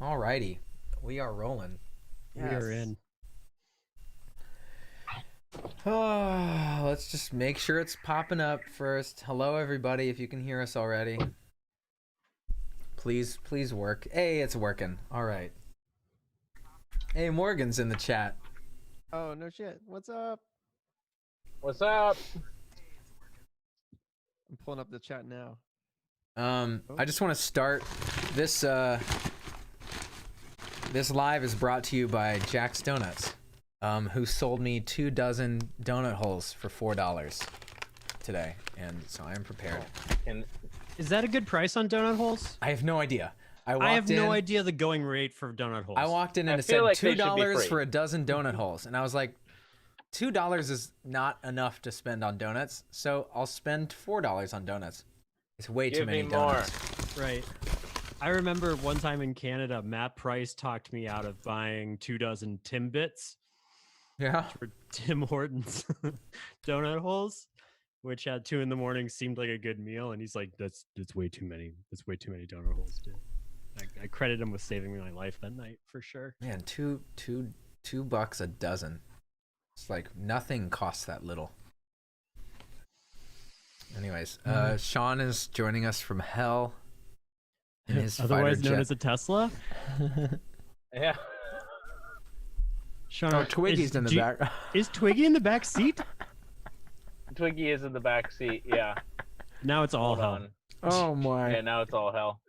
Alrighty, we are rolling. We are in. Oh, let's just make sure it's popping up first. Hello, everybody. If you can hear us already, please work. Hey, it's working. All right. Hey, Morgan's in the chat. Oh, no shit. What's up? What's up? I'm pulling up the chat now. I just want to start this. This live is brought to you by Jack's Donuts, who sold me 2 dozen donut holes for $4 today, and so I am prepared. Is that a good price on donut holes? I have no idea. I have no idea the going rate for donut holes. I walked in and it said $2 for a dozen donut holes, and I was like, $2 is not enough to spend on donuts, so I'll spend $4 on donuts. It's way too many donuts. Right. I remember one time in Canada, Matt Price talked me out of buying 2 dozen Timbits. Yeah. For Tim Hortons donut holes, which at 2 a.m. seemed like a good meal, and he's like, "That's way too many. That's way too many donut holes, dude." I credit him with saving my life that night for sure. Man, $2 a dozen. It's like nothing costs that little. Anyways, Sean is joining us from hell. In his otherwise known jet. as a Tesla. Yeah. Sean, oh, Twiggy's in the back. Is Twiggy in the back seat? Twiggy is in the back seat. Yeah. Now it's all Hold hell. on. Oh my. Yeah, now it's all hell.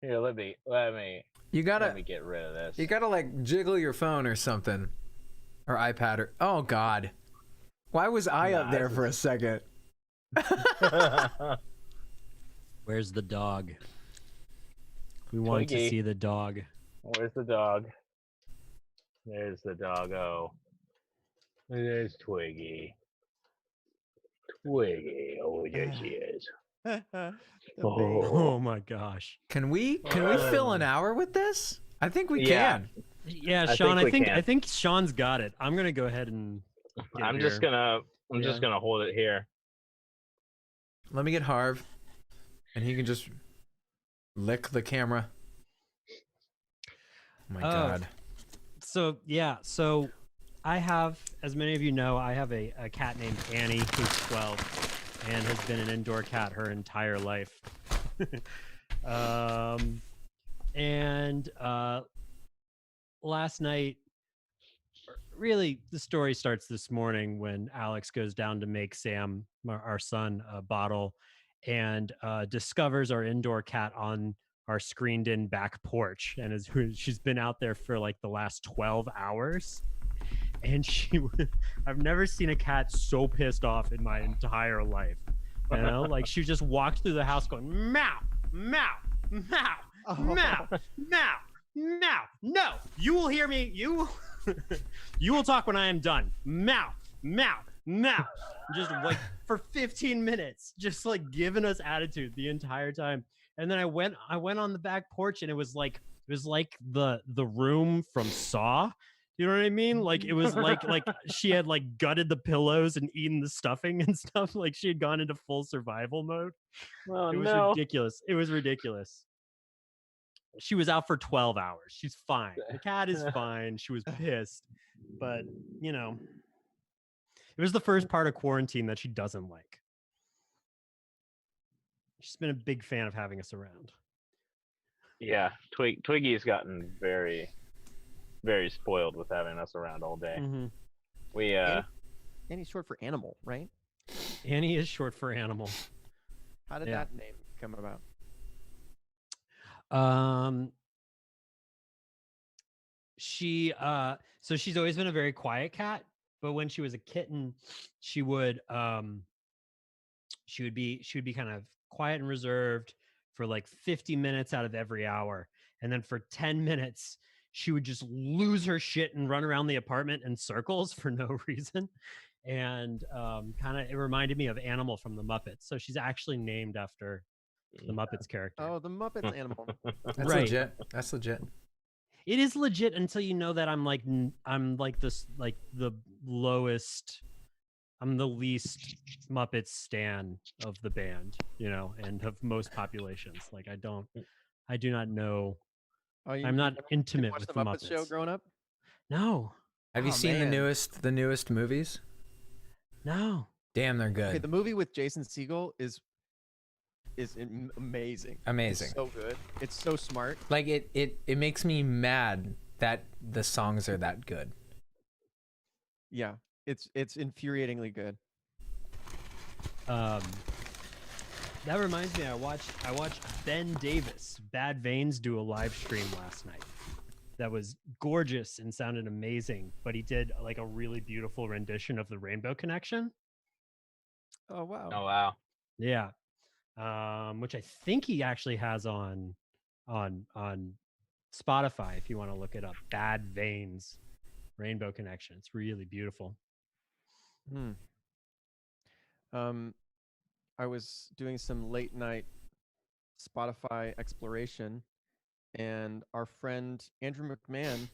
Here, let me You gotta get rid of this. You gotta like jiggle your phone or something, or iPad or. Oh God. Why was I up there for a second? Where's the dog? We want Twiggy. to see the dog. Where's the dog? There's the doggo. There's Twiggy. Twiggy. Oh, there she is. Oh my gosh. Can we fill an hour with this? I think we Yeah. can. Yeah, I Sean, think we can. I think Sean's got it. I'm gonna go ahead and I'm just gonna hold it here. Let me get Harv, and he can just lick the camera. Oh my God. So I have, as many of you know, I have a cat named Annie who's 12 and has been an indoor cat her entire life. Last night, really, the story starts this morning when Alex goes down to make Sam, our son, a bottle, and discovers our indoor cat on our screened-in back porch, and she's been out there for like the last 12 hours. And I've never seen a cat so pissed off in my entire life. You know, like she just walked through the house going meow, meow, meow, meow, meow, meow. No, you will hear me. You will talk when I am done. Meow, meow, meow. Just like for 15 minutes, just like giving us attitude the entire time. And then I went on the back porch, and it was like the room from Saw. You know what I mean? Like it was like she had like gutted the pillows and eaten the stuffing and stuff. Like she had gone into full survival mode. Oh, it was ridiculous. It was ridiculous. She was out for 12 hours. She's fine. The cat is fine. She was pissed, but you know, it was the first part of quarantine that she doesn't like. She's been a big fan of having us around. Yeah, Twiggy's gotten very, very spoiled with having us around all day. Mm-hmm. We Annie's short for animal, right? Annie is short for animal. How did that name come about? She so she's always been a very quiet cat, but when she was a kitten, she would be kind of quiet and reserved for like 50 minutes out of every hour, and then for 10 minutes she would just lose her shit and run around the apartment in circles for no reason. And it reminded me of Animal from the Muppets. So she's actually named after the Muppets character. Oh, the Muppets Animal. That's right. legit. That's legit. It is legit until you know that I'm like this, like the lowest, I'm the least Muppets stan of the band, you know, and of most populations. Like I do not know Oh, I'm not you intimate watched with the the Muppets Show Muppets. growing up? No, Have you Oh, seen man. the newest movies? no. Damn, they're good. Okay, the movie with Jason Segel is amazing. Amazing. It's so good. It's so smart. Like it makes me mad that the songs are that good. Yeah, it's infuriatingly good. That reminds me, I watched Ben Davis, Bad Veins, do a live stream last night. That was gorgeous and sounded amazing. But he did like a really beautiful rendition of the Rainbow Connection. Oh wow. Oh wow. Yeah, which I think he actually has on Spotify. If you want to look it up, Bad Veins, Rainbow Connection. It's really beautiful. Hmm. I was doing some late night Spotify exploration, and our friend Andrew McMahon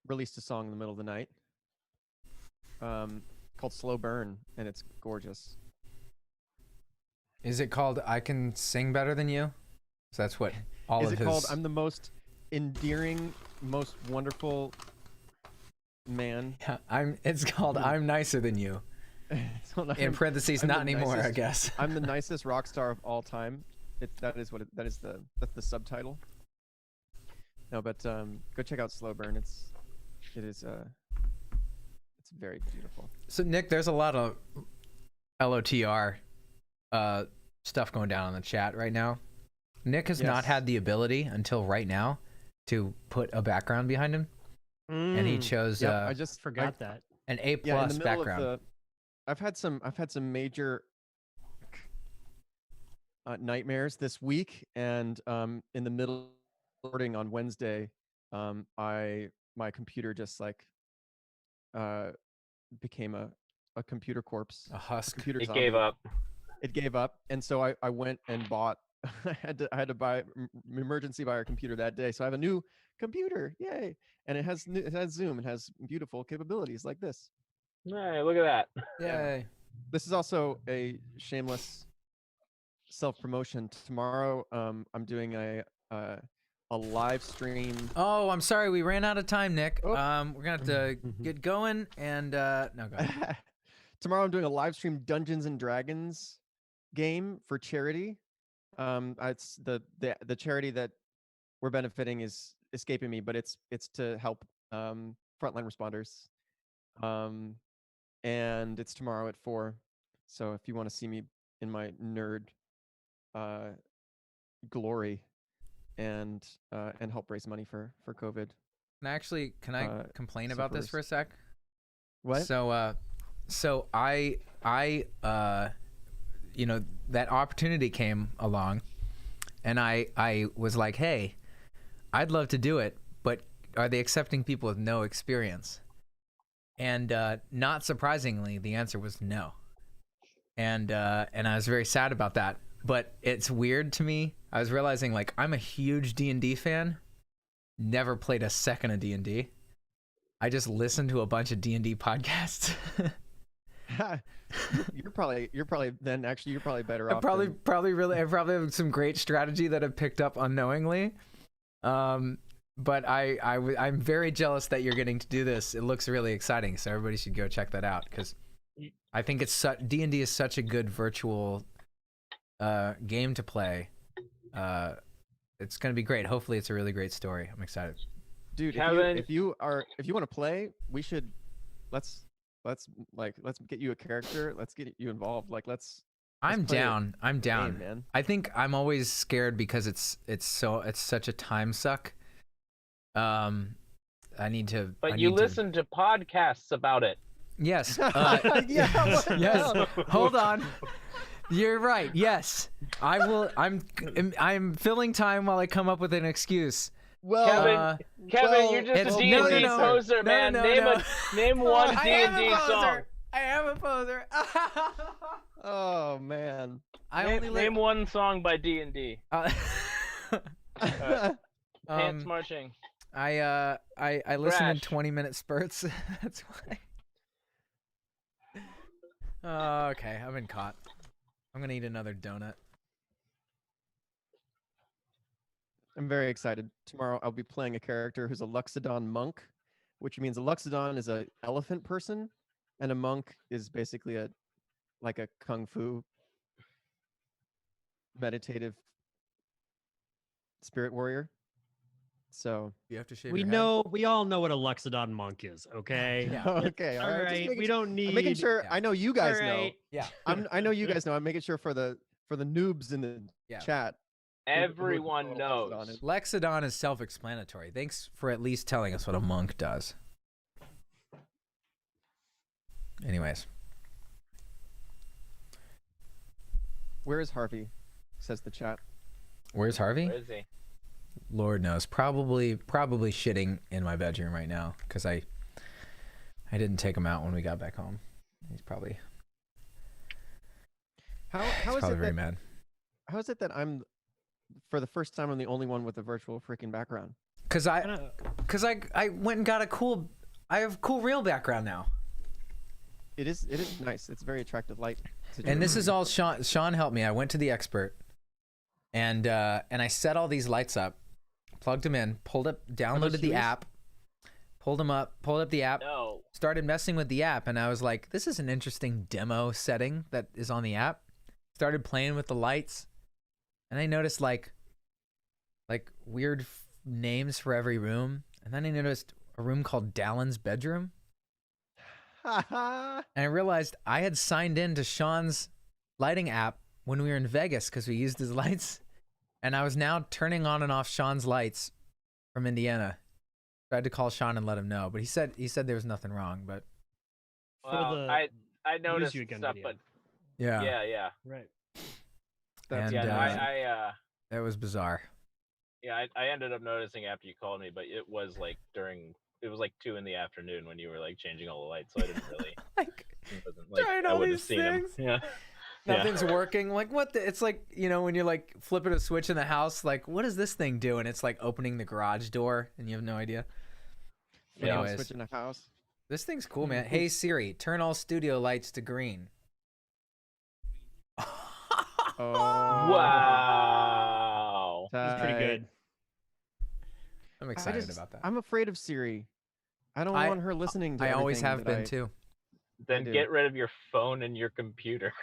released a song in the middle of the night, called "Slow Burn," and it's gorgeous. Is it called "I Can Sing Better Than You"? So that's what all Is of it called his. "I'm the most endearing, most wonderful man"? Yeah, It's called "I'm Nicer Than You." So In parentheses, I'm not the anymore, I nicest- guess. I'm the nicest rock star of all time. That's the subtitle. No, but go check out Slow Burn. It's very beautiful. So Nick, there's a lot of LOTR stuff going down in the chat right now. Nick has not Yes. had the ability until right now to put a background behind him, and he chose Yep, I just Forgot that. an A+ yeah, in the middle background. of the. I've had some major nightmares this week, and in the middle of recording on Wednesday, my computer just like became a computer corpse. A husk. Computer It zombie. gave up. It gave up, and so I went and bought. I had to buy emergency buy a computer that day. So I have a new computer, yay! And it has Zoom. It has beautiful capabilities like this. Hey, look at that. Yay. This is also a shameless self-promotion. Tomorrow, I'm doing a live stream. Oh, I'm sorry, we ran out of time, Nick. Oh. We're gonna have to get going, and no, go ahead. Tomorrow, I'm doing a live stream Dungeons and Dragons game for charity. It's the charity that we're benefiting is escaping me, but it's to help frontline responders. And it's tomorrow at 4. So if you want to see me in my nerd glory and help raise money for COVID. Can I complain about this sufferers. for a sec? What? So I that opportunity came along, and I was like, hey, I'd love to do it, but are they accepting people with no experience? And not surprisingly, the answer was no. And I was very sad about that. But it's weird to me. I was realizing, like, I'm a huge D&D fan. Never played a second of D&D. I just listened to a bunch of D&D podcasts. you're probably better I off. I probably have some great strategy that I've picked up unknowingly. But I'm very jealous that you're getting to do this. It looks really exciting, so everybody should go check that out, because I think D&D is such a good virtual game to play. It's gonna be great. Hopefully, it's a really great story. I'm excited. Dude, Kevin- if you want to play, we should let's get you a character. Let's get you involved. Like let's I'm play down. I'm down. game, man. I think I'm always scared because it's such a time suck. I need to. But I you need to- listen to podcasts about it. Yes. Yeah, what the Yes. hell? Hold on. You're right. Yes. I will. I'm filling time while I come up with an excuse. Well, Kevin, well, you're just it's- a no, D&D no, no. poser, No, man. no, name no. name one I am a D&D poser. song. I am a poser. oh man. Name one song by D&D. Pants marching. I listen in Crash. 20-minute spurts. That's why. Okay, I've been caught. I'm gonna eat another donut. I'm very excited. Tomorrow I'll be playing a character who's a Luxodon monk, which means a Luxodon is a elephant person, and a monk is basically a kung fu meditative spirit warrior. So You have to shave We your head? know, we all know what a Luxodon monk is, okay? Yeah. okay, All all right. right, Just we don't need. I'm making sure. Yeah. I know you All guys know. right. Yeah. I know you guys know. I'm making sure for the noobs in the Yeah. chat. Everyone who know what a Luxodon knows. is. Lexodon is self-explanatory. Thanks for at least telling us what a monk does. Anyways, Where is Harvey? Says the chat. where's Harvey? Where is he? Lord knows. Probably shitting in my bedroom right now because I didn't take him out when we got back home. He's probably How he's is probably it very that mad. how is it that I'm for the first time I'm the only one with a virtual freaking background? Cause I went and got I have cool real background now. It is nice. It's very attractive light. And this is all Sean. Sean helped me. I went to the expert, and I set all these lights up, plugged them in, downloaded the Hueys? app, pulled up the app, No. started messing with the app, and I was like, this is an interesting demo setting that is on the app. Started playing with the lights, and I noticed like weird names for every room, and then I noticed a room called Dallin's bedroom. And I realized I had signed in to Sean's lighting app when we were in Vegas because we used his lights. And I was now turning on and off Sean's lights from Indiana. I had to call Sean and let him know. But he said there was nothing wrong. But Well, the I noticed you again stuff, video. but yeah, yeah. Right. That's And, Yeah, no, uh, that was bizarre. I ended up noticing after you called me, but it was like 2 in the afternoon when you were like changing all the lights, so I didn't really. Like It wasn't like trying I all would have these seen him. things. Yeah. Nothing's working. Like what the? It's like, when you're like flipping a switch in the house. Like what does this thing do? And it's like opening the garage door, and you have no idea. Flame Anyways. switch in a house. This thing's cool, man. Hey Siri, turn all studio lights to green. Oh, Wow. That's pretty tight. good. I'm excited about that. I'm afraid of Siri. I don't want her listening to I always everything have that been too. Then do. get rid of your phone and your computer.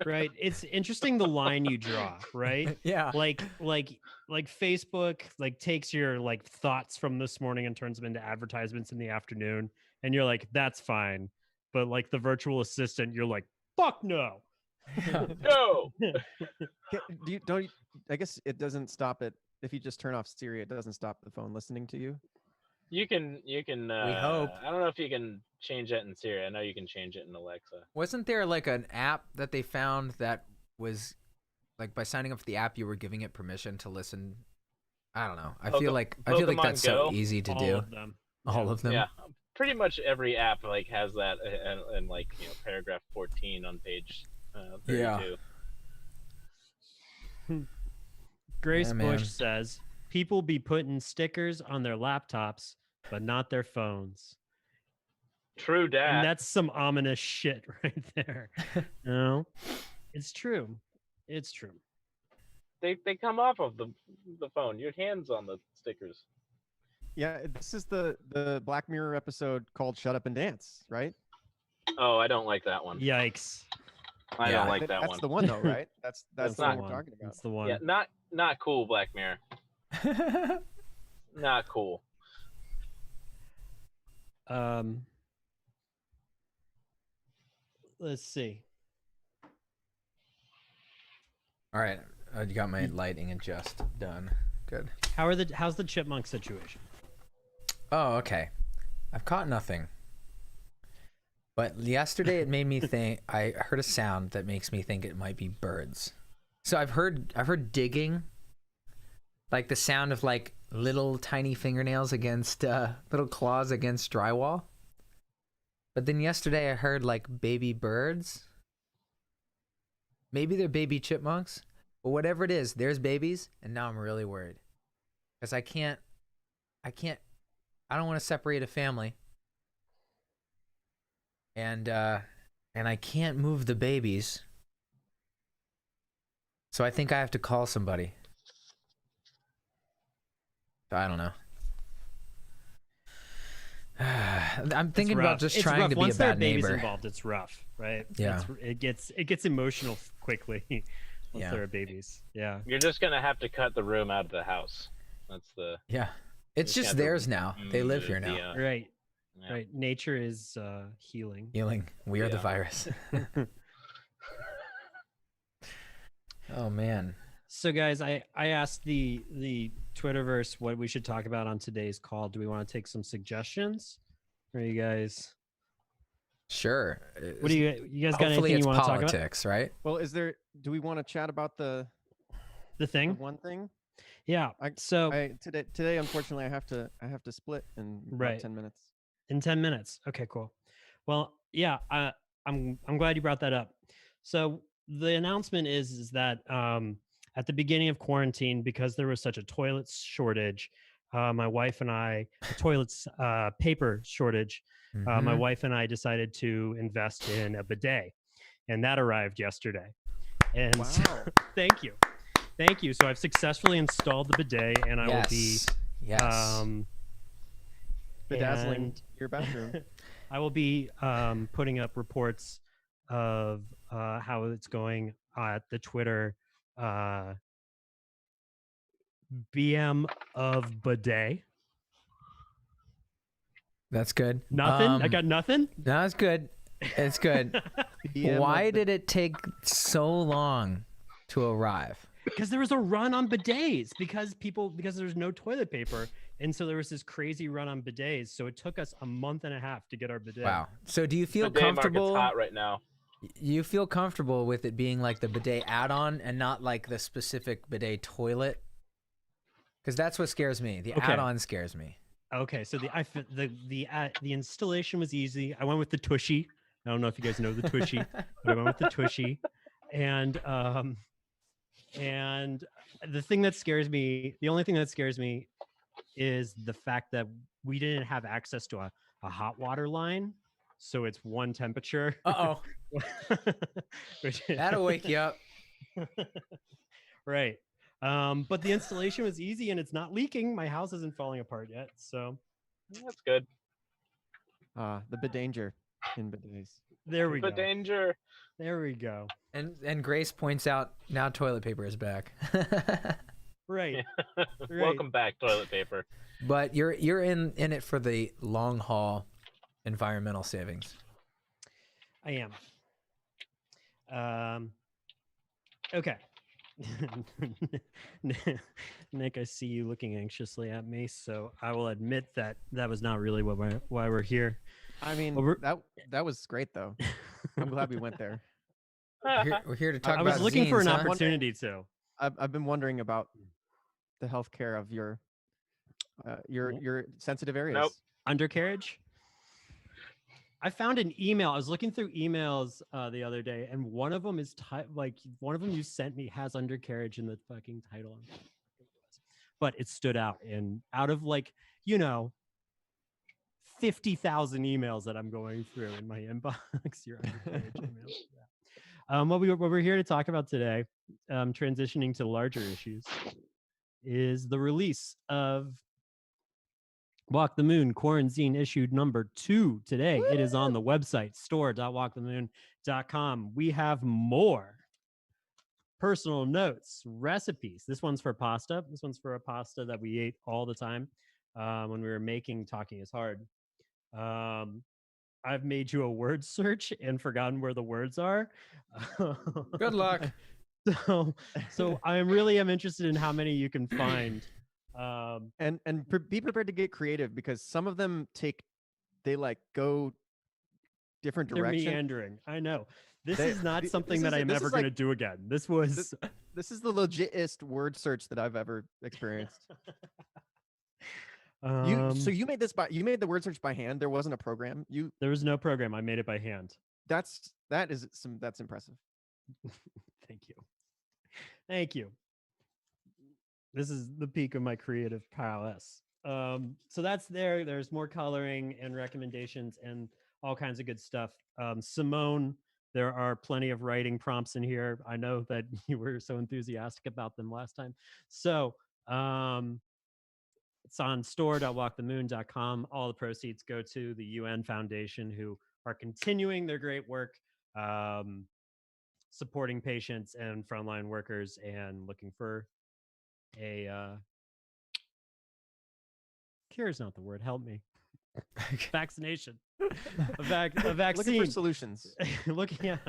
Right. It's interesting the line you draw, right? Yeah. Like Facebook takes your thoughts from this morning and turns them into advertisements in the afternoon, and you're like, that's fine. But the virtual assistant, you're like, fuck no. No. I guess it doesn't stop it if you just turn off Siri. It doesn't stop the phone listening to you. You can. We hope. I don't know if you can change that in Siri. I know you can change it in Alexa. Wasn't there like an app that they found that was like by signing up for the app you were giving it permission to listen? I don't know. I feel like Pokemon that's so Go? easy to All do. of them. All of them. Yeah, pretty much every app has that, and paragraph 14 on page 32. Yeah. Grace Yeah, man. Bush says people be putting stickers on their laptops, but not their phones. True And dat. that's some ominous shit right there. No, it's true. It's true. They come off of the phone. Your hands on the stickers. Yeah, this is the Black Mirror episode called "Shut Up and Dance," right? Oh, I don't like that one. Yikes. I Yeah. don't like that That's one. the one, though, right? That's That's the one not we're talking about. That's the one. Yeah, not cool, Black Mirror. Not cool. Let's see. All right. You got my lighting adjust done. Good. How's the chipmunk situation? Oh, okay. I've caught nothing. But yesterday it made me think. I heard a sound that makes me think it might be birds. So I've heard digging, like the sound of like little tiny fingernails against little claws against drywall. But then yesterday I heard like baby birds. Maybe they're baby chipmunks, but whatever it is, there's babies, and now I'm really worried because I don't want to separate a family. And I can't move the babies. So I think I have to call somebody. I don't know. I'm thinking It's about rough. just It's trying rough. to be Once a there are bad babies neighbor. involved, it's rough, right? Yeah. It gets emotional quickly once Yeah. there are babies. Yeah. You're just gonna have to cut the room out of the house. That's the. Yeah. It's Just just have to theirs now. They live here the, now. Right. yeah. Right. Nature is healing. Healing. We are the Yeah. virus. Oh man. So guys, I asked the Twitterverse what we should talk about on today's call. Do we want to take some suggestions? Or you guys Sure. what do you guys got Hopefully anything it's you want to talk about? politics, right? Well, do we want to chat about the The one thing? Yeah. I- So Today, unfortunately, I have to split in about Right. 10 minutes. in 10 minutes. Okay, cool. Well, yeah, I'm glad you brought that up. So the announcement is that at the beginning of quarantine, because there was such a toilet shortage, my wife and I, a toilets paper shortage, my Mhm. wife and I decided to invest in a bidet, and that arrived yesterday. And so- Wow. thank you. So I've successfully installed the bidet, and I will be Yes. Bedazzling and- your bathroom. I will be putting up reports of how it's going at the Twitter BM of bidet. That's good. Nothing. I got nothing. No, it's good. It's good. PM of Why the- did it take so long to arrive? Because there was a run on bidets because there's no toilet paper, and so there was this crazy run on bidets. So it took us a month and a half to get our bidet. Wow. So do you feel Bidet market's comfortable? hot right now. You feel comfortable with it being like the bidet add-on and not like the specific bidet toilet? Because that's what scares me. The Okay. add-on scares me. Okay, so the installation was easy. I went with the Tushy. I don't know if you guys know the Tushy, but I went with the Tushy, and the thing that scares me, the only thing that scares me, is the fact that we didn't have access to a hot water line, so it's one temperature. Uh-oh. Which- That'll wake you up. right. But the installation was easy and it's not leaking. My house isn't falling apart yet, so That's good. The bidanger in bidets. there we But go. danger. There we go. And Grace points out now toilet paper is back. Right. Right. Welcome back, toilet paper. But you're in it for the long haul environmental savings. I am. Okay. Nick, I see you looking anxiously at me, so I will admit that was not really why we're here. I mean, Well, we're- that was great though. I'm glad we went there. We're here to talk I about was looking for zines, an huh? opportunity to. I've been wondering about the healthcare of your sensitive areas. Nope. Undercarriage. I found an email. I was looking through emails the other day, and one of them is one of them you sent me has undercarriage in the fucking title. But it stood out, and out of 50,000 emails that I'm going through in my inbox, your undercarriage emails. Yeah. What we're here to talk about today, transitioning to larger issues, is the release of Walk the Moon Quarantine issue number 2 today. It is on the website store.walkthemoon.com. We have more personal notes, recipes. This one's for pasta. This one's for a pasta that we ate all the time when we were making Talking is Hard. I've made you a word search and forgotten where the words are. Good luck. So I really am interested in how many you can find. Be prepared to get creative because some of them go different They're directions. meandering. I know. This They- is not th- something this that is- I'm this ever is going to like- do again. This was This is the legitest word search that I've ever experienced. You made the word search by hand. There wasn't a program. There was no program. I made it by hand. That's impressive. Thank you. This is the peak of my creative prowess. So that's there. There's more coloring and recommendations and all kinds of good stuff. Simone, there are plenty of writing prompts in here. I know that you were so enthusiastic about them last time. So It's on store.walkthemoon.com. All the proceeds go to the UN Foundation, who are continuing their great work, supporting patients and frontline workers, and looking for a cure is not the word. Help me. Vaccination. A vaccine. Looking for solutions. Looking at,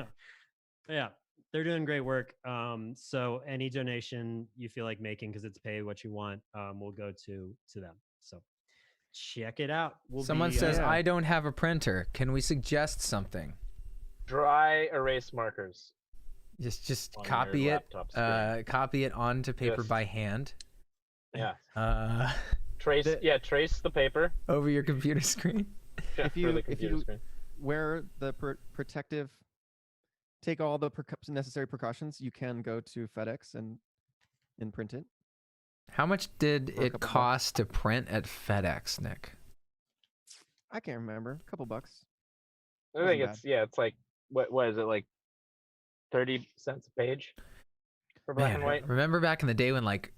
yeah, they're doing great work. So any donation you feel like making, because it's pay what you want, will go to them. So check it out. Someone says, I don't have a printer. Can we suggest something? Dry erase markers. Just on copy your it. laptop screen. Copy it onto paper Yes. by hand. Yeah. Trace the paper Over your computer screen. If for you- the if computer you- screen. Where the protective, take all the necessary precautions, you can go to FedEx and print it. How much did For a it couple cost to print at FedEx, Nick? I can't remember. A couple bucks. I think it's like what is it, like 30 cents a page for black and white? Remember back in the day when like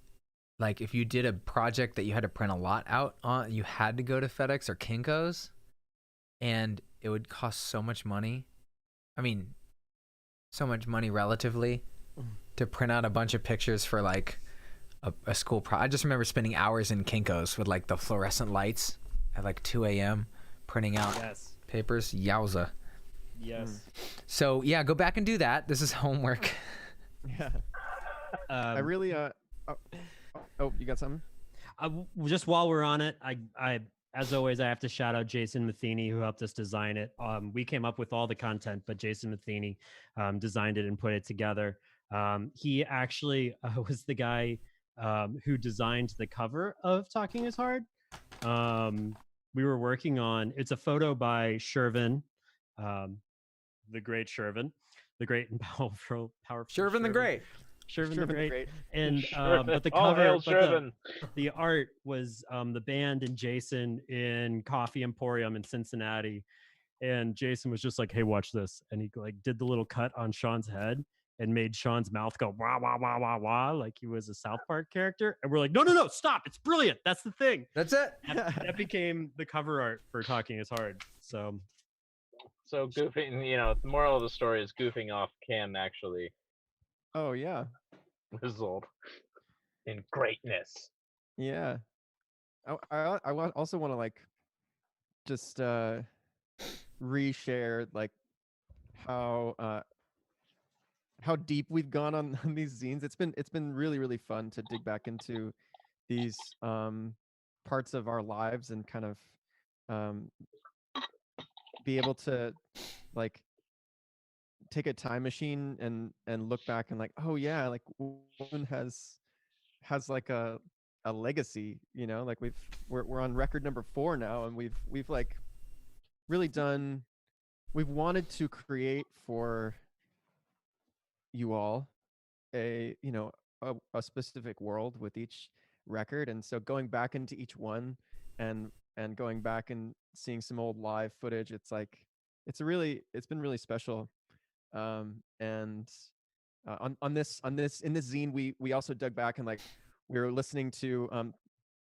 if you did a project that you had to print a lot out on, you had to go to FedEx or Kinko's, and it would cost so much money. I mean, so much money relatively to print out a bunch of pictures for like a school I just remember spending hours in Kinko's with like the fluorescent lights at like 2 a.m. printing out papers. Yowza. Yes. So yeah, go back and do that. This is homework. Yeah. I really oh, you got something? Just while we're on it, I as always, I have to shout out Jason Matheny, who helped us design it. We came up with all the content, but Jason Matheny designed it and put it together. He actually was the guy who designed the cover of Talking is Hard. We were working on, it's a photo by Shervin, the great Shervin, the great and powerful Shervin the Great. Shervin the Great. And Shervin. but the All cover, hail but Shervin. the art was the band and Jason in Coffee Emporium in Cincinnati. And Jason was just like, hey, watch this. And he like did the little cut on Sean's head and made Sean's mouth go wah wah wah wah wah, like he was a South Park character. And we're like, no, stop. It's brilliant. That's the thing. That's it. That became the cover art for Talking is Hard. So goofing, the moral of the story is goofing off can actually Oh yeah. result in greatness. Yeah. I also want to like just reshare like how deep we've gone on these zines. It's been really, really fun to dig back into these parts of our lives and kind of be able to like take a time machine and look back and like, oh yeah, like one has like a legacy, like we're on record number 4 now, and we've like really we've wanted to create for you all a specific world with each record. And so going back into each one and going back and seeing some old live footage, it's like it's been really special. And on this in this zine, we also dug back and like we were listening to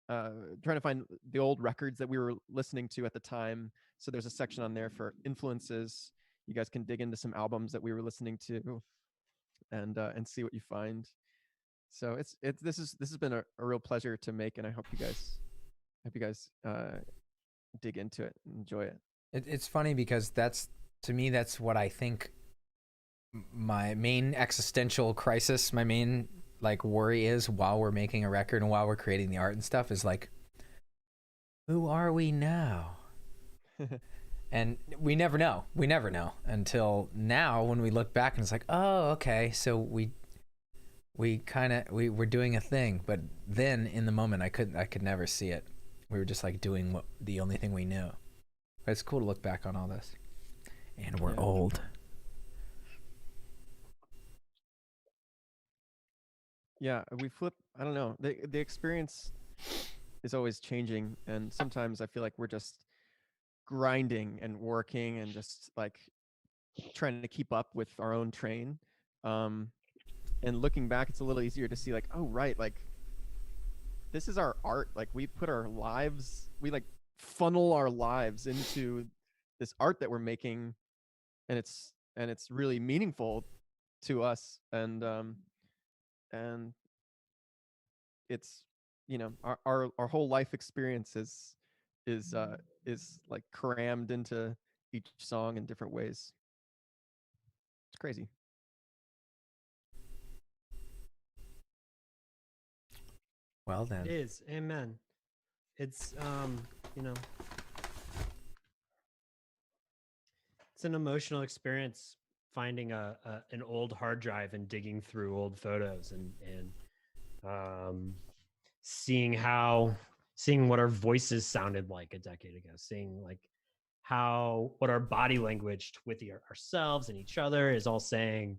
trying to find the old records that we were listening to at the time. So there's a section on there for influences. You guys can dig into some albums that we were listening to and see what you find. So this has been a real pleasure to make, and I hope you guys dig into it and enjoy it. It's funny because to me that's what I think my main existential crisis, my main like worry is while we're making a record and while we're creating the art and stuff is like, who are we now? And we never know until now when we look back and it's like, oh, okay, so we're doing a thing. But then in the moment I could never see it. We were just like doing the only thing we knew. But it's cool to look back on all this. And we're old. Yeah, we flip. I don't know. The experience is always changing, and sometimes I feel like we're just grinding and working and just like trying to keep up with our own train. And looking back, it's a little easier to see like, oh right, like this is our art. Like we put our lives, we like funnel our lives into this art that we're making, and it's really meaningful to us, and it's, you know, our whole life experience is like crammed into each song in different ways. It's crazy. Well It then. is. Amen. It's you know, it's an emotional experience finding an old hard drive and digging through old photos and seeing what our voices sounded like a decade ago, seeing like what our body language with ourselves and each other is all saying,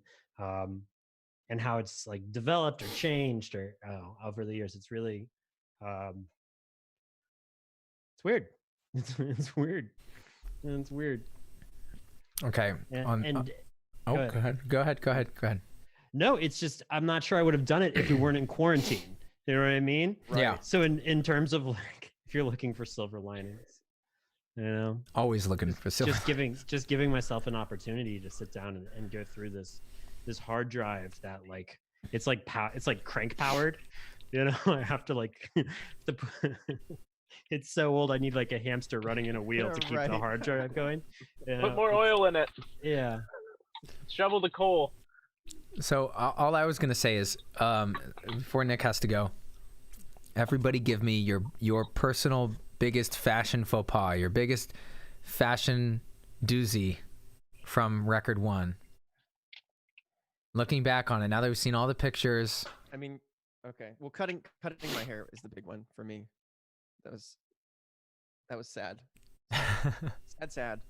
and how it's like developed or changed or over the years. It's really it's weird. It's weird. It's weird. Okay. And Go ahead. no, it's just I'm not sure I would have done it if we weren't in quarantine. You know what I mean? Right. Yeah. So in terms of like, if you're looking for silver linings, you know, Always looking for silver. just giving myself an opportunity to sit down and go through this hard drive that like it's like crank powered. You know, I have to like it's so old. I need like a hamster running in a wheel to keep the hard drive going. You Put know, more oil in it. Yeah. Shovel the coal. So all I was gonna say is, before Nick has to go, everybody give me your personal biggest fashion faux pas, your biggest fashion doozy from record one. Looking back on it, now that we've seen all the pictures. I mean, okay. Well, cutting my hair is the big one for me. That was sad. Sad.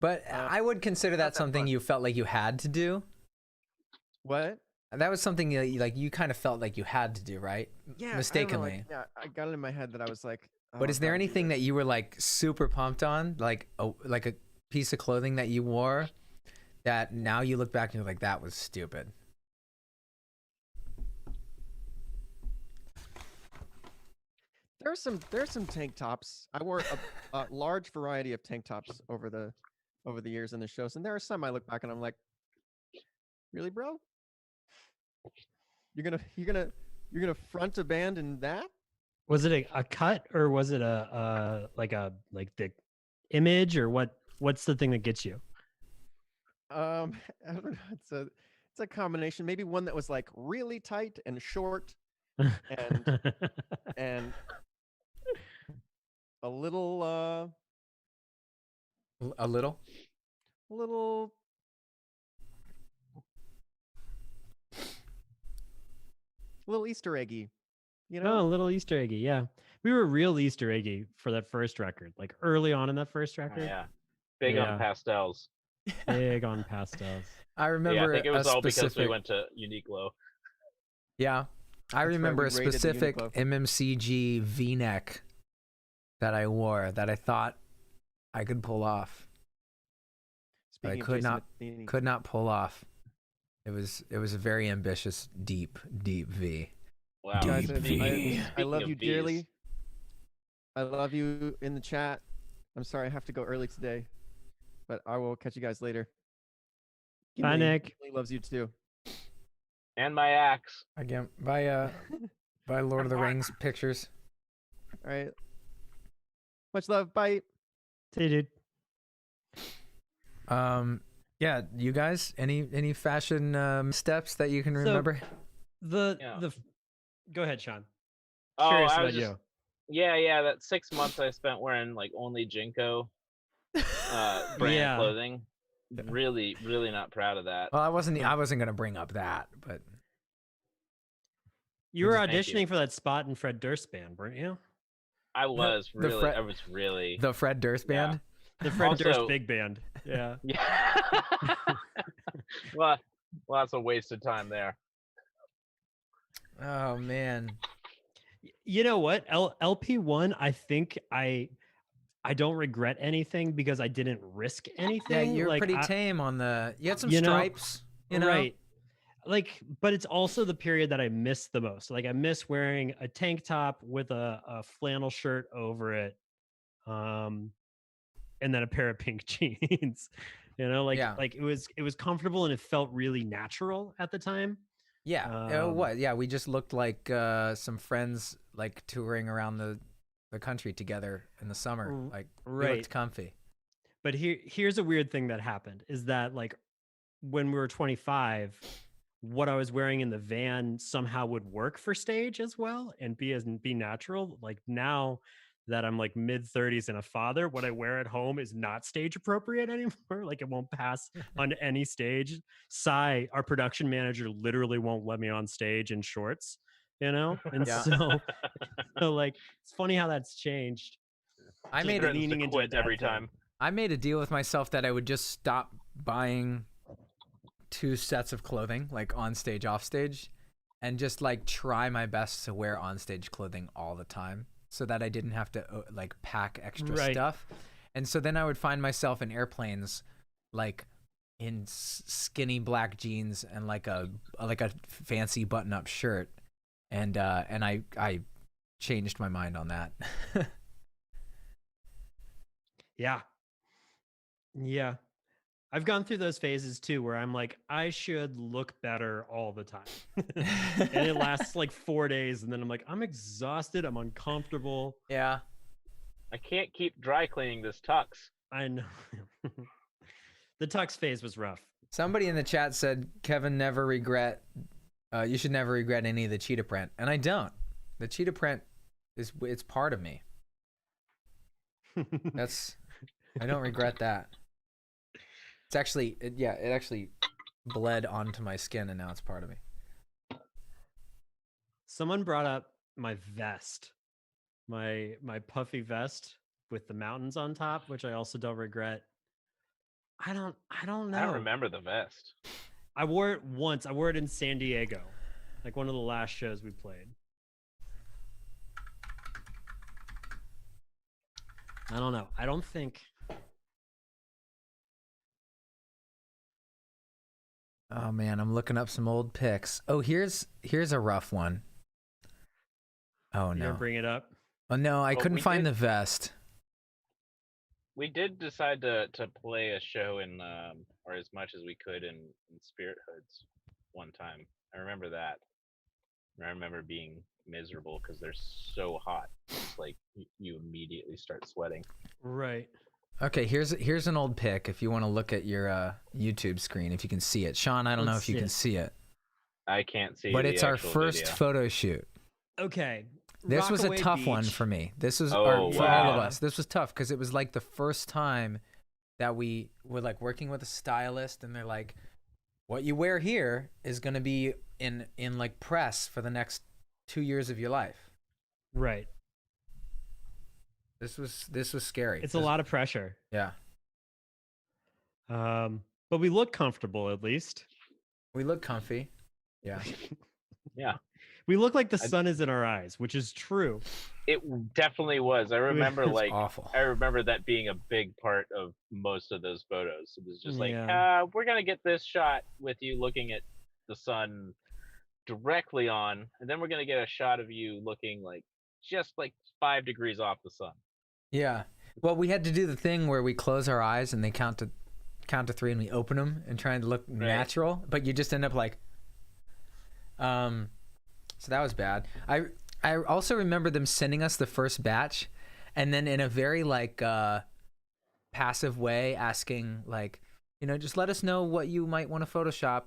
But I would consider that something you felt like you had to do. What? That was something that you kind of felt like you had to do, right? Yeah. Mistakenly. I got it in my head that I was like. But is there anything that you were like super pumped on, like a piece of clothing that you wore that now you look back and you're like, that was stupid? There's some tank tops. I wore a large variety of tank tops over the years in the shows, and there are some I look back and I'm like, really, bro? You're gonna front a band in that? Was it a cut or was it like the image or what's the thing that gets you? I don't know. It's a combination. Maybe one that was like really tight and short, and and a little Easter eggy, you know? Oh, a little Easter eggy, yeah. We were real Easter eggy for that first record, like early on in that first record. Yeah. Big on pastels. Big on pastels. I remember. Yeah, I think it was all specific... because we went to Uniqlo. Yeah, I remember a specific MMCG V-neck that I wore that I thought I could pull off. But I could not pull off. It was a very ambitious, deep V. Wow. Guys, V. I love you dearly. I love you in the chat. I'm sorry I have to go early today, but I will catch you guys later. Bye, Nick. He loves you too. And my axe. Again, by Lord of the Rings pictures. All right. Much love. Bye. See you, dude. Yeah, you guys, any fashion steps that you can remember? Go ahead, Sean. Oh, Curious I about was just, you. Yeah, that 6 months I spent wearing like only Jinko brand clothing. Really, really not proud of that. Well, I wasn't gonna bring up that, but you were auditioning for that spot in Fred Durst's band, weren't you? I was really the Fred Durst band. Yeah. The Fred Durst big band. Yeah. Yeah. Well, that's a waste of time there. Oh man. You know what? LP1, I think I don't regret anything because I didn't risk anything. Yeah, you're like, pretty tame on the. You had some stripes, you know. Right. but it's also the period that I miss the most. Like I miss wearing a tank top with a flannel shirt over it, and then a pair of pink jeans. Yeah. Like it was comfortable and it felt really natural at the time. Yeah. What? Yeah, we just looked like some friends like touring around the country together in the summer. Like we Right. looked comfy. But here's a weird thing that happened is that like when we were 25, what I was wearing in the van somehow would work for stage as well and be natural. Like now that I'm like mid 30s and a father, what I wear at home is not stage appropriate anymore. Like it won't pass on any stage. Sai, our production manager, literally won't let me on stage in shorts, And Yeah. so like it's funny how that's changed. I He made threatens it to leaning into quit dad every thing. time. I made a deal with myself that I would just stop buying 2 sets of clothing, like on stage, off stage, and just like try my best to wear on stage clothing all the time so that I didn't have to like pack extra Right. stuff. And so then I would find myself in airplanes like in skinny black jeans and like a fancy button-up shirt. And I changed my mind on that. Yeah. Yeah. I've gone through those phases too where I'm like, I should look better all the time. And it lasts like 4 days. And then I'm like, I'm exhausted. I'm uncomfortable. Yeah. I can't keep dry cleaning this tux. I know. The tux phase was rough. Somebody in the chat said, Kevin, you should never regret any of the cheetah print. And I don't. The cheetah print it's part of me. I don't regret that. It's actually, it actually bled onto my skin and now it's part of me. Someone brought up my vest, my puffy vest with the mountains on top, which I also don't regret. I don't know. I don't remember the vest. I wore it once. I wore it in San Diego, like one of the last shows we played. I don't know. I don't think. Oh man, I'm looking up some old pics. Oh, here's a rough one. Oh You no. gonna bring it up? Oh no, I Well, couldn't we find did- the vest. We did decide to play a show in or as much as we could in Spirit Hoods one time. I remember that. And I remember being miserable because they're so hot. It's like you immediately start sweating. Right. Okay, here's an old pic if you want to look at your YouTube screen if you can see it. Sean, I don't know Let's if you see can it. see it. I can't see. But the it's our actual first video. photo shoot. Okay. This was a Rockaway tough one Beach. for me. This was Oh, for all of wow. us. This was tough because it was like the first time that we were like working with a stylist and they're like, what you wear here is going to be in like press for the next 2 years of your life. Right. This was scary. It's a lot of pressure. Yeah. But we look comfortable at least. We look comfy. Yeah. Yeah, We look like the sun is in our eyes, which is true. it definitely was. I remember It's like awful. I remember that being a big part of most of those photos. It was just like, Yeah. we're gonna get this shot with you looking at the sun directly on, and then we're gonna get a shot of you looking like just like 5 degrees off the sun. Yeah. Well, we had to do the thing where we close our eyes and they count to 3 and we open them and trying to look natural, but you just end up like so that was bad. I also remember them sending us the first batch and then in a very like passive way asking like, just let us know what you might want to Photoshop.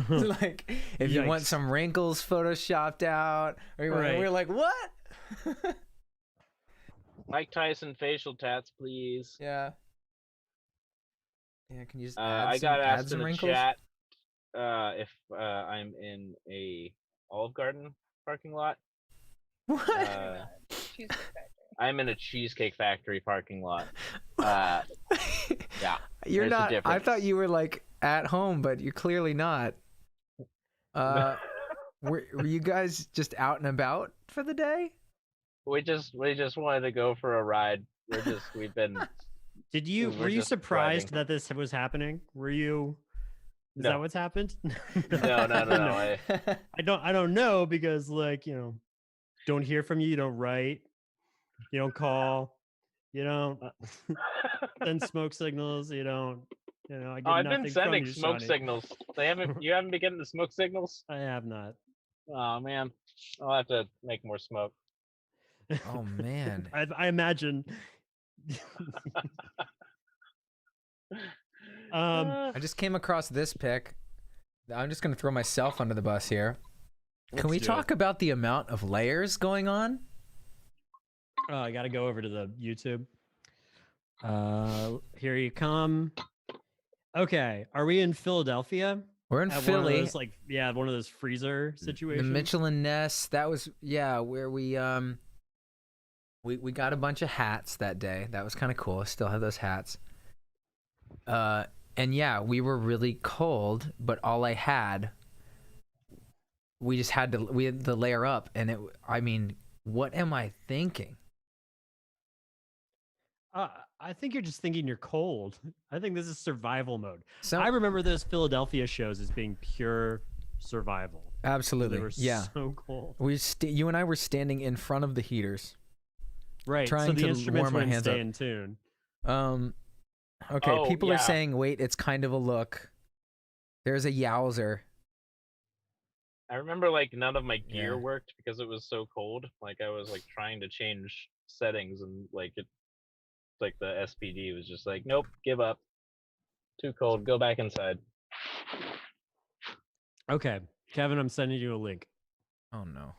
Like if you want Yikes. some wrinkles photoshopped out or we're like, what? Mike Tyson facial tats, please. Yeah. Yeah, can you just I got add asked some in the wrinkles? chat if I'm in a Olive Garden parking lot. What? Cheesecake Factory. I'm in a Cheesecake Factory parking lot. Yeah. You're there's a not. I difference. thought you were like at home, but you're clearly not. Were you guys just out and about for the day? we just wanted to go for a ride. We've been Were you just surprised driving. that this was happening? Were you Is No. that what's happened? No. I don't know because don't hear from you. You don't write. You don't call. You don't send smoke signals. You don't. I get I've nothing been from sending you, smoke Shawnee. signals. You haven't been getting the smoke signals? I have not. Oh man, I'll have to make more smoke. Oh man. I imagine. Uh, I just came across this pic. I'm just gonna throw myself under the bus here. Can we do it. talk about the amount of layers going on? Oh, I got to go over to the YouTube. Here you come. Okay, are we in Philadelphia? We're in At Philly. one of those, one of those freezer The situations. Michelin Nest. That was where we got a bunch of hats that day. That was kind of cool. I still have those hats. And yeah, we were really cold, but all I had, we had to layer up, and what am I thinking? I think you're just thinking you're cold. I think this is survival mode. So I remember those Philadelphia shows as being pure survival. absolutely, They were yeah. so cold. You and I were standing in front of the heaters. Right. Trying so the to instruments warm our wouldn't hands stay up. in tune. Okay, Oh, people are yeah. saying, wait, it's kind of a look. There's a yowzer. I remember none of my gear Yeah. worked because it was so cold. I was trying to change settings and the SPD was just nope, give up. Too cold. Go back inside. Okay, Kevin, I'm sending you a link. Oh no.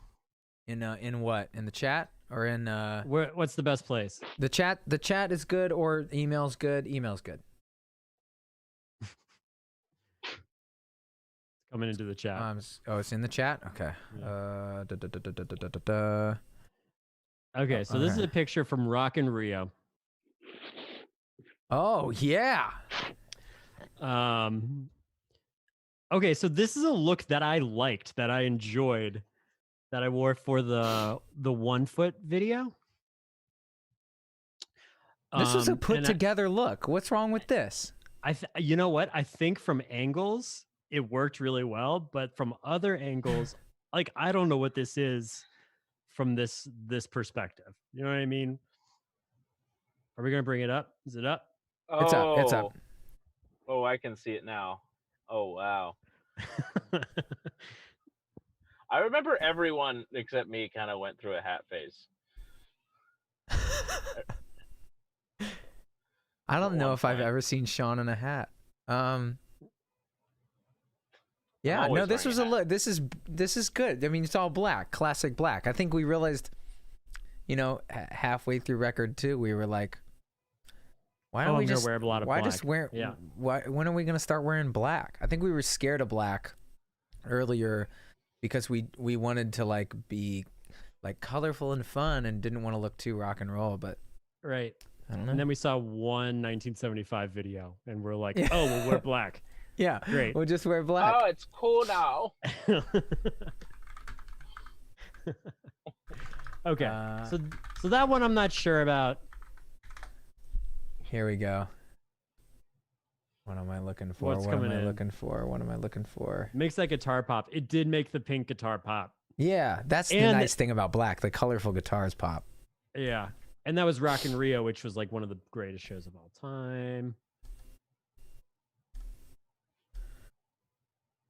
In what? In the chat or in What's the best place? the chat? The chat is good or email's good. Email's good. Coming into the chat. It's in the chat. Okay. Okay, so this is okay. a picture from Rock in Rio. Oh yeah. Okay, so this is a look that I liked, that I enjoyed, that I wore for the 1 foot video. This was a And put together look. What's wrong with this? you know what? I think from angles it worked really well, but from other angles, I don't know what this is from this perspective. You know what I mean? Are we gonna bring it up? Is it up? It's up. It's up. Oh, I can see it now. Oh wow. I remember everyone except me kind of went through a hat phase. I don't At know one if I've point. ever seen Sean in a hat. Yeah, always no, this wearing was a a hat. look. This is good. I mean, it's all black, classic black. I think we realized, halfway through record 2, we were like, why don't I'm we gonna just wear a lot of why black. just wear? Yeah. Why? When are we gonna start wearing black? I think we were scared of black earlier because we wanted to be colorful and fun and didn't want to look too rock and roll. But Right. I don't know. And then we saw one 1975 video and we're like, Yeah. oh, we'll wear black. Yeah, Great. we'll just wear black. Oh, it's cool now. Okay. So that one I'm not sure about. Here we go. What am I looking for? What's What am coming I in? looking for? What am I looking for? Makes that guitar pop. It did make the pink guitar pop. Yeah, that's the And- nice thing about black. The colorful guitars pop. Yeah. And that was Rock in Rio, which was one of the greatest shows of all time.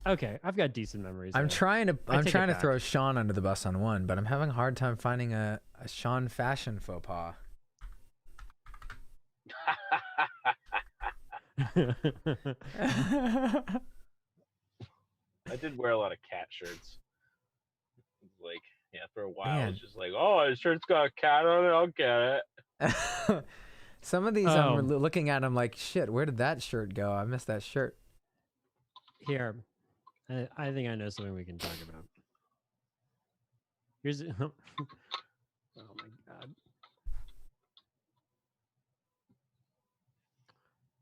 Okay, I've got decent memories. I'm there. trying to I take it to back. throw Sean under the bus on one, but I'm having a hard time finding a Sean fashion faux pas. I did wear a lot of cat shirts. For a while, Man. it's just oh, his shirt's got a cat on it. I'll get it. Some of these Oh. I'm looking at. I'm like, shit. Where did that shirt go? I missed that shirt. Here, I think I know something we can talk about. Here's oh my god.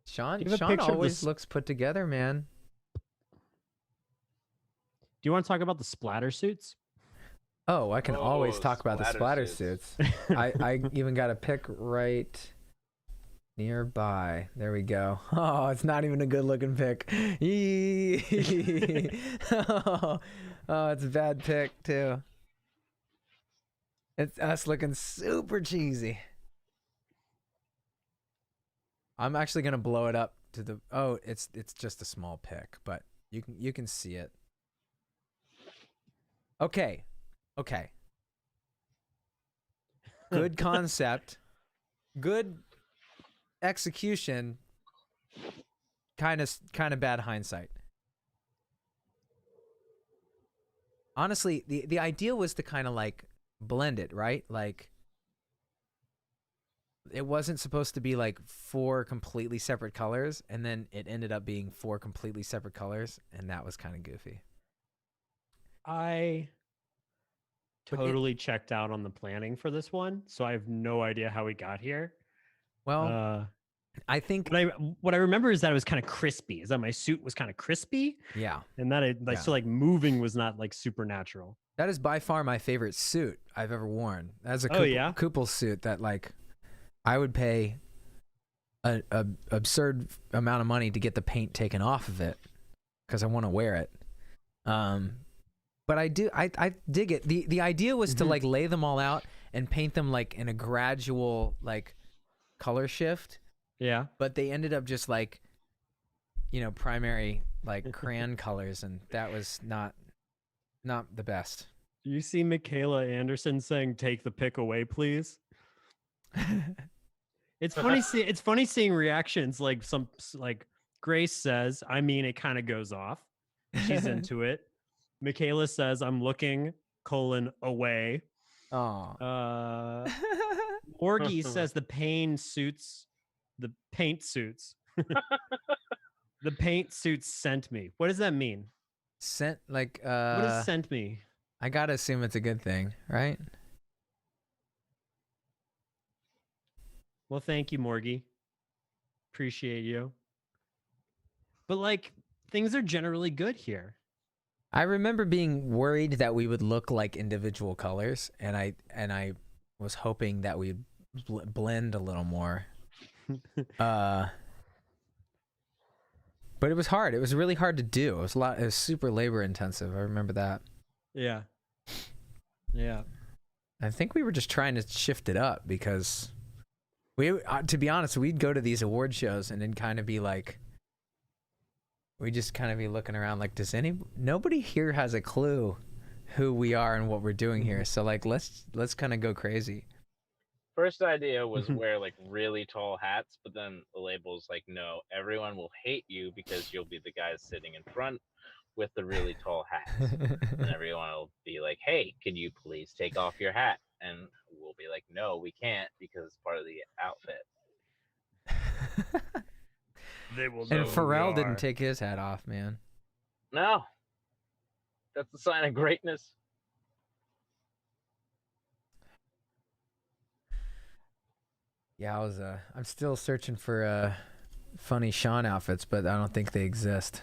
Sean Do you have a Sean picture of always this- looks put together, man. Do you want to talk about the splatter suits? Oh, I can always Oh, talk about the splatter splatter suits. I even got a pic right Nearby. There we go. Oh, it's not even a good looking pic. Oh, it's a bad pic too. It's us looking super cheesy. I'm actually gonna blow it up to the. Oh, it's just a small pic, but you can see it. Okay. Good concept. Good execution. Kind of bad hindsight. Honestly, the idea was to kind of like blend it, right? Like it wasn't supposed to be like 4 completely separate colors, and then it ended up being 4 completely separate colors, and that was kind of goofy. I But totally checked out on the planning for this one, so I have no idea how we got here. Well, I think what I remember is that it was kind of crispy. Is that my suit was kind of crispy, yeah. and that it like Yeah. so like moving was not like supernatural. That is by far my favorite suit I've ever worn. That's a Oh, yeah? Kupal suit that like I would pay a absurd amount of money to get the paint taken off of it because I want to wear it. But I dig it. The idea was to like lay them all out and paint them like in a gradual like color shift. Yeah. But they ended up just like, you know, primary like crayon colors, and that was not the best. Do you see Michaela Anderson saying, "Take the pick away, please"? It's funny. It's funny seeing reactions. Like like Grace says, "I mean, it kind of goes off." She's into it. Michaela says, "I'm looking, away." Oh. Orgy says the paint suits. The paint suits sent me. What does that mean? Sent like What does sent me? I gotta assume it's a good thing, right? Well, thank you, Morgie. Appreciate you. But like, things are generally good here. I remember being worried that we would look like individual colors, and I was hoping that we'd blend a little more. But it was hard. It was really hard to do. It was super labor intensive. I remember that. Yeah. Yeah. I think we were just trying to shift it up because to be honest, we'd go to these award shows and then kind of be like, we just kind of be looking around like, nobody here has a clue who we are and what we're doing here. So like, let's kind of go crazy. First idea was wear like really tall hats, but then the label's like, no, everyone will hate you because you'll be the guys sitting in front with the really tall hats. And everyone will be like, hey, can you please take off your hat? And we'll be like, no, we can't because it's part of the outfit. They will. And Pharrell didn't take his hat off, man. No. That's the sign of greatness. Yeah, I'm still searching for funny Sean outfits, but I don't think they exist.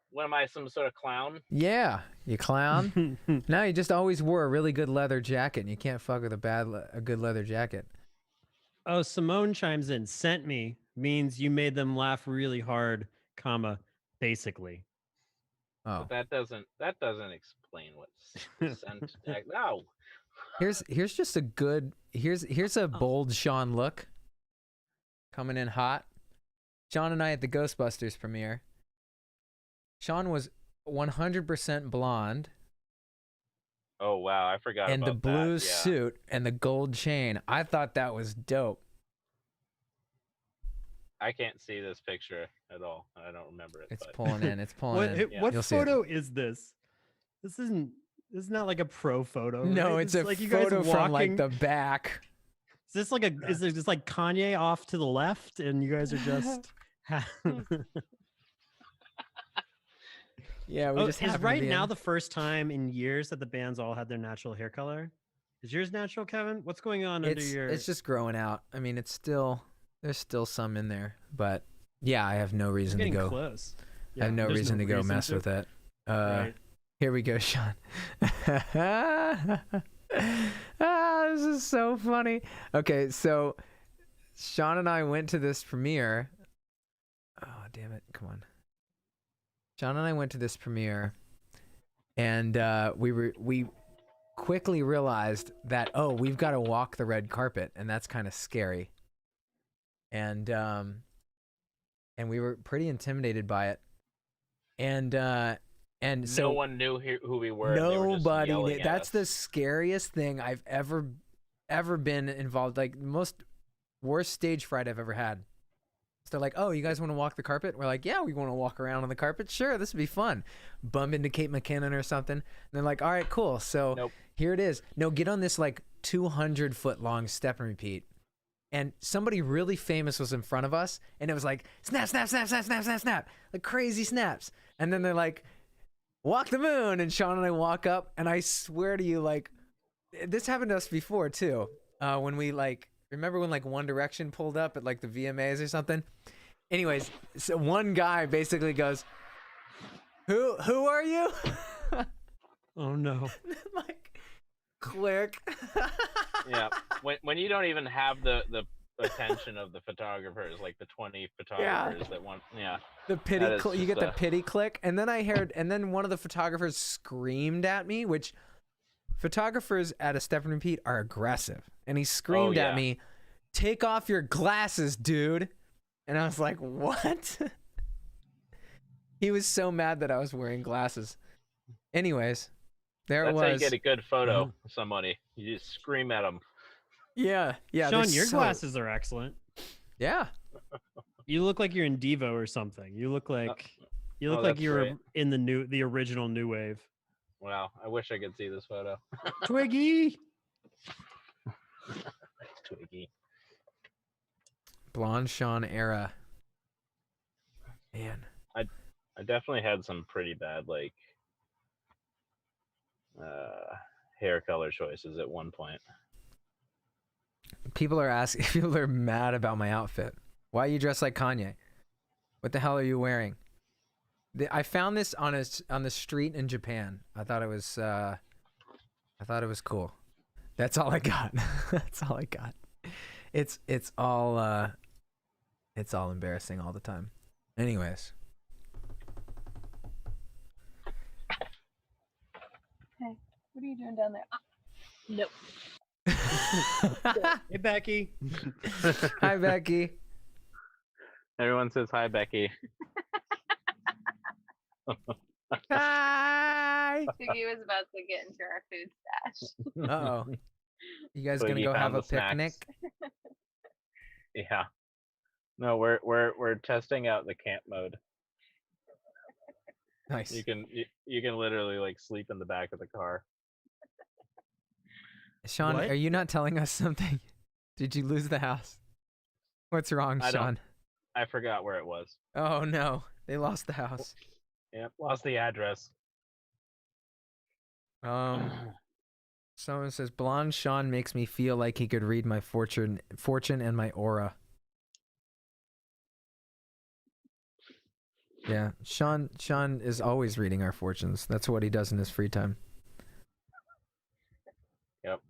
What am I, some sort of clown? Yeah, you clown. No, you just always wore a really good leather jacket, and you can't fuck with a good leather jacket. Oh, Simone chimes in. Sent me means you made them laugh really hard, basically. Oh, But that doesn't explain what's sent. No. Here's just a good here's a bold Sean look. Coming in hot. Sean and I at the Ghostbusters premiere. Sean was 100% blonde. Oh wow, I forgot and about the blue that. Yeah. suit and the gold chain. I thought that was dope. I can't see this picture at all. I don't remember it. It's but... pulling in. It's pulling in. Yeah. What You'll see it. photo is this? This is not like a pro photo. No, right? it's This a like you guys photo from like walking- the back. Is this like Kanye off to the left and you guys are just Yeah, we just is happen to right be now in. the first time in years that the bands all had their natural hair color? Is yours natural, Kevin? What's going on under your It's just growing out. I mean, there's still some in there, but yeah, I have no reason to getting go. close. I have no there's reason to go mess with it. Right. Here we go, Sean. This is so funny. Okay, so Sean and I went to this premiere. Oh, damn it. Come on. Sean and I went to this premiere, and we quickly realized that, oh, we've got to walk the red carpet, and that's kind of scary. And we were pretty intimidated by it. And so no one knew who we were. They were just nobody yelling knew. at That's us. the scariest thing I've ever been involved. Like, most worst stage fright I've ever had. So they're like, oh, you guys want to walk the carpet? We're like, yeah, we want to walk around on the carpet. Sure, this would be fun. Bump into Kate McKinnon or something. And they're like, all right, cool. So Nope. here it is. No, get on this like 200-foot long step and repeat. And somebody really famous was in front of us, and it was like, snap, snap, snap, snap, snap, snap, snap. Like crazy snaps. And then they're like, walk the moon. And Sean and I walk up, and I swear to you, like, this happened to us before too. When we like, remember when like One Direction pulled up at like the VMAs or something? Anyways, so one guy basically goes, who are you? Oh no. Like, click. Yeah, when you don't even have the attention of the photographers, like the 20 photographers that want, yeah. The pity, That is you get just the pity click, and then I heard, and then one of the photographers screamed at me, which photographers at a step and repeat are aggressive, and he screamed at yeah. me, "Take off your glasses, dude!" And I was like, "What?" He was so mad that I was wearing glasses. Anyways, there That's it how you was. get a good photo of somebody. You just scream at them. Yeah, Sean, they're your so- glasses are excellent. Yeah, You look like you're in Devo or something. You look like oh, that's you're great. in the original New Wave. Wow, I wish I could see this photo. Twiggy. Twiggy. blonde Sean era. Man, I definitely had some pretty bad like hair color choices at one point. people are asking. People are mad about my outfit. Why are you dressed like Kanye? What the hell are you wearing? I found this on the street in Japan. I thought it was cool. That's all I got. That's all I got. It's all embarrassing all the time. Anyways, Hey, what are you doing down there? Nope. Hey Becky. hi Becky. Everyone says hi, Becky. Hi. Piggy was about to get into our food stash. Uh-oh. You guys So gonna you go have found a the snacks. picnic? Yeah. No, we're testing out the camp mode. Nice. You can literally like sleep in the back of the car. Sean, What? are you not telling us something? Did you lose the house? What's wrong, I don't- Sean? I forgot where it was. Oh no, they lost the house. Yep, lost the address. Someone says blonde Sean makes me feel like he could read my fortune and my aura. Yeah, Sean is always reading our fortunes. That's what he does in his free time. Yep.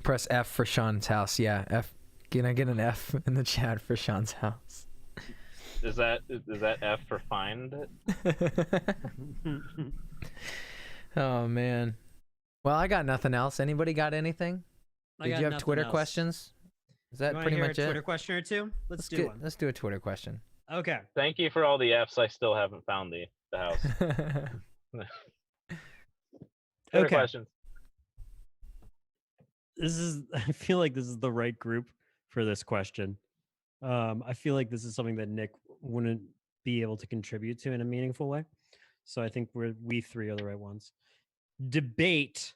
Press F for Sean's house. Yeah, F. Can I get an F in the chat for Sean's house? Is that F for find it? Oh man. Well, I got nothing else. Anybody got anything? I Did got you have nothing Twitter else. questions? Is that You wanna pretty hear much a it? Twitter question or two? Let's do one. Let's do a Twitter question. Okay. Thank you for all the Fs. I still haven't found the house. Twitter Okay. questions. I feel like this is the right group for this question. I feel like this is something that Nick wouldn't be able to contribute to in a meaningful way. So I think we three are the right ones. Debate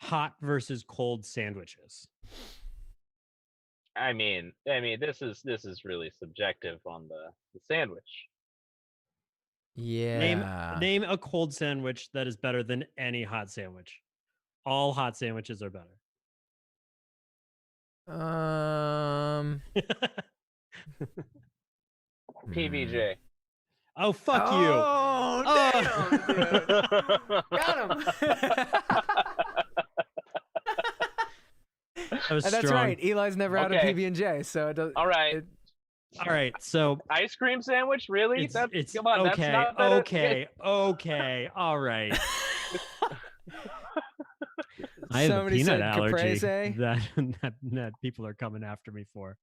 hot versus cold sandwiches. I mean, this is really subjective on the sandwich. Yeah. Name a cold sandwich that is better than any hot sandwich. All hot sandwiches are better. PBJ. Oh fuck Oh, you! damn, dude. Got him. That was That's strong. right. Eli's never had a Okay. PB&J, so it does. All right. All right, so Ice cream sandwich? Really? it's Come on, okay, that's not better. okay, all right. I have a Somebody peanut said allergy caprese. that people are coming after me for.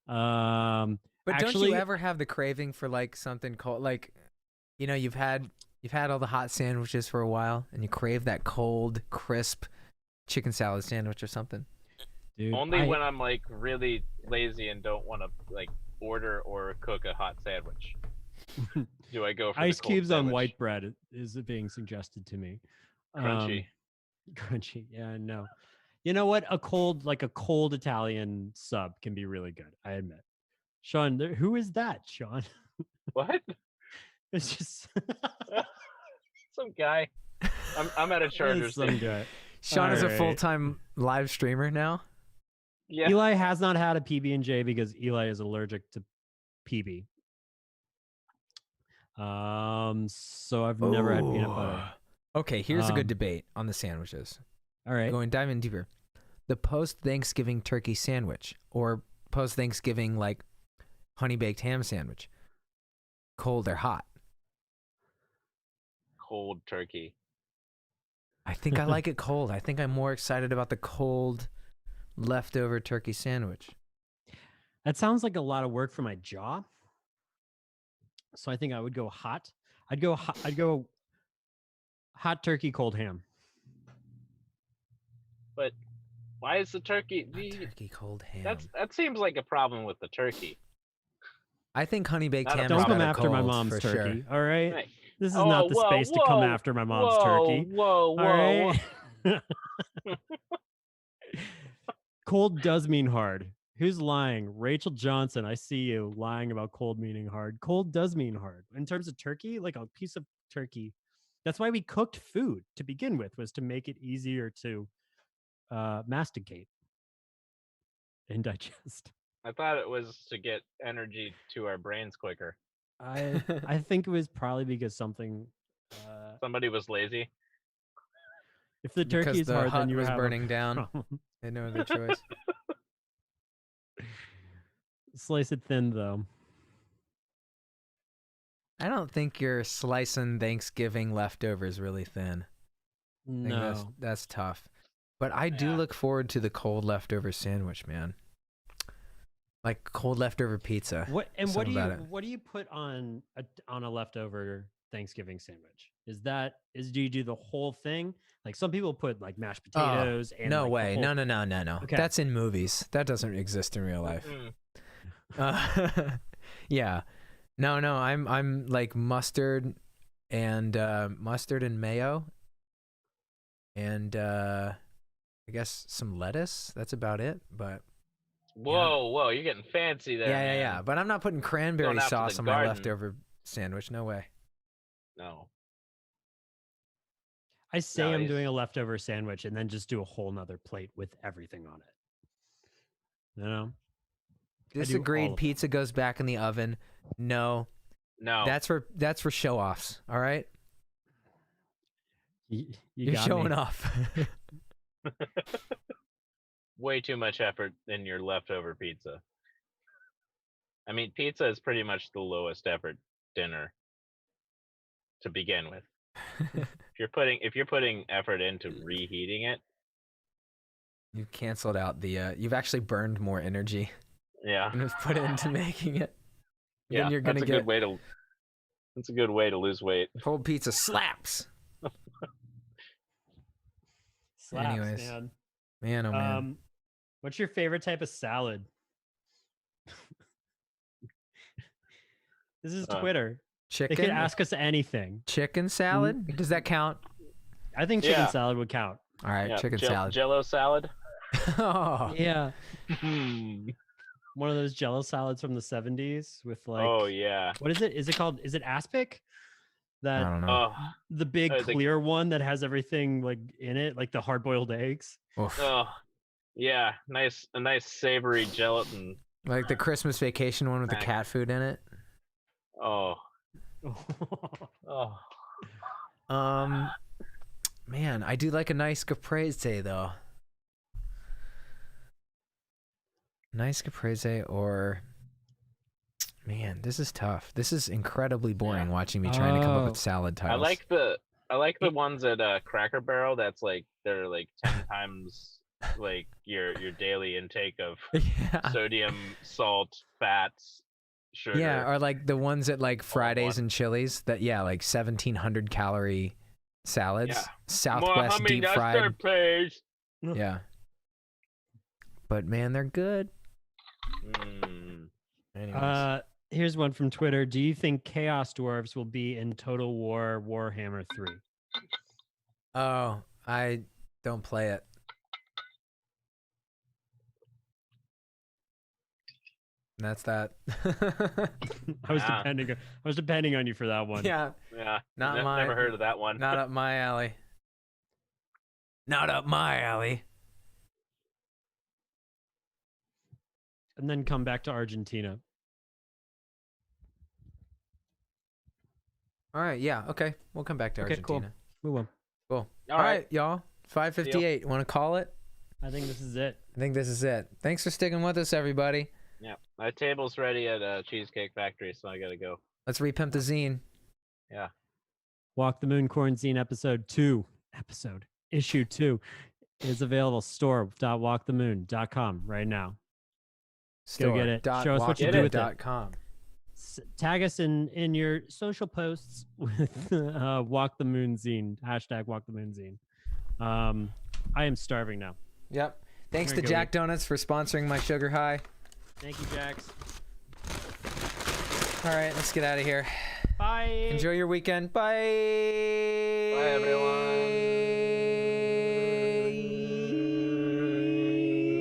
Um, But don't actually, you ever have the craving for like something cold? Like, you know, you've had all the hot sandwiches for a while, and you crave that cold, crisp chicken salad sandwich or something. dude, Only when I'm like really lazy and don't want to like order or cook a hot sandwich do I go for ice the cold cubes on sandwich. white bread is being suggested to me. Crunchy. Crunchy, yeah, I know. You know what? A cold Italian sub can be really good. I admit. Sean, who is that, Sean? What? It's just Some guy. I'm at a charger it's some station. guy. Sean is a Alright. full-time live streamer now. Yeah. Eli has not had a PB&J because Eli is allergic to PB. So I've never had peanut butter. Okay, here's a good Um, debate on the sandwiches. All right. Diving deeper. The post-Thanksgiving turkey sandwich or post-Thanksgiving like honey-baked ham sandwich. Cold or hot? Cold turkey. I think I like it cold. I think I'm more excited about the cold leftover turkey sandwich. That sounds like a lot of work for my jaw. So I think I would go hot. I'd go hot turkey, cold ham. But why is the turkey? Turkey cold ham. That seems like a problem with the turkey. I think honey-baked Not a ham Don't is come better after my cold, mom's for turkey. sure. All right. Right. This is not the space to come after my mom's turkey. Whoa, All right. Cold does mean hard. Who's lying? Rachel Johnson, I see you lying about cold meaning hard. Cold does mean hard. In terms of turkey, like a piece of turkey. That's why we cooked food to begin with, was to make it easier to masticate and digest. I thought it was to get energy to our brains quicker. I think it was probably because something. Somebody was lazy. If the turkey Because is the hard, hut then you was have burning a down. problem. They had no other choice. Slice it thin, though. I don't think you're slicing Thanksgiving leftovers really thin. I think No. that's tough. But I do Yeah. look forward to the cold leftover sandwich, man. Like cold leftover pizza. What Something about it. what do you put on a leftover Thanksgiving sandwich? Do you do the whole thing? Like some people put like mashed potatoes and No like, the way. whole- No. Okay. That's in movies. That doesn't exist in real life. Mm. Yeah. No, I'm like mustard and mayo and I guess some lettuce. That's about it. But Whoa, you're getting fancy there. man. yeah. But I'm not putting cranberry Going after the sauce on my garden. leftover sandwich. No way. No. I say No, I'm he's- doing a leftover sandwich and then just do a whole nother plate with everything on it. You know? I do all Disagreed. of them. Pizza goes back in the oven. No. No. That's for show offs. All right. You're got showing me. off. Way too much effort in your leftover pizza. I mean, pizza is pretty much the lowest effort dinner to begin with. If you're putting effort into reheating it, You've canceled out the. You've actually burned more energy yeah, than was put into making it. yeah, Then you're gonna that's a get good way to. That's a good way to lose weight. cold pizza slaps. Slaps, Anyways. man. Man, oh man. What's your favorite type of salad? This is Twitter. They could Chicken. ask us anything. Chicken salad. Does that count? I think chicken Yeah. salad would count. All right, Yeah, chicken salad. Jello salad. Oh, Yeah. Hmm. One of those jello salads from the 70s with like Oh yeah. what is it? Is it called aspic? I That don't know. Oh, the big the- clear one that has everything like in it, like the hard boiled eggs. Oof. oh, yeah. A nice savory gelatin. Like the Christmas vacation one with the Nice. cat food in it. Oh, oh. Man, I do like a nice caprese though. Nice caprese or... Man, this is tough. This is incredibly boring watching me trying to come up with salad titles. I like the ones at Cracker Barrel. That's like they're like 10 times like your daily intake of sodium, salt, fats, sugar. Yeah, or like the ones at like Fridays and Chili's that like 1,700 calorie salads. Yeah. Southwest More deep fried. mustard, please. Yeah. But man, they're good. Anyways. Here's one from Twitter. Do you think Chaos Dwarves will be in Total War Warhammer 3? Oh, I don't play it. And that's that. I was depending on you for that one. Yeah. Not mine. Never heard of that one. Not up my alley. Not up my alley. And then come back to Argentina. All right, yeah, okay. We'll come back to Argentina. Cool. We will. Cool. All right, y'all. 5:58. Want to call it? I think this is it. Thanks for sticking with us, everybody. Yeah, my table's ready at Cheesecake Factory, so I gotta go. Let's repimp the zine. Yeah. Walk the Moon Corn Zine issue 2 is available. store.walkthemoon.com right now. Go get it. Show us what you do with it. Tag us in your social posts with Walk the Moon Zine, #Walk the Moon Zine. I am starving now. Yep. Thanks to Jack Donuts for sponsoring my sugar high. Thank you, Jax. All right, let's get out of here. Bye. Enjoy your weekend. Bye. Bye, everyone.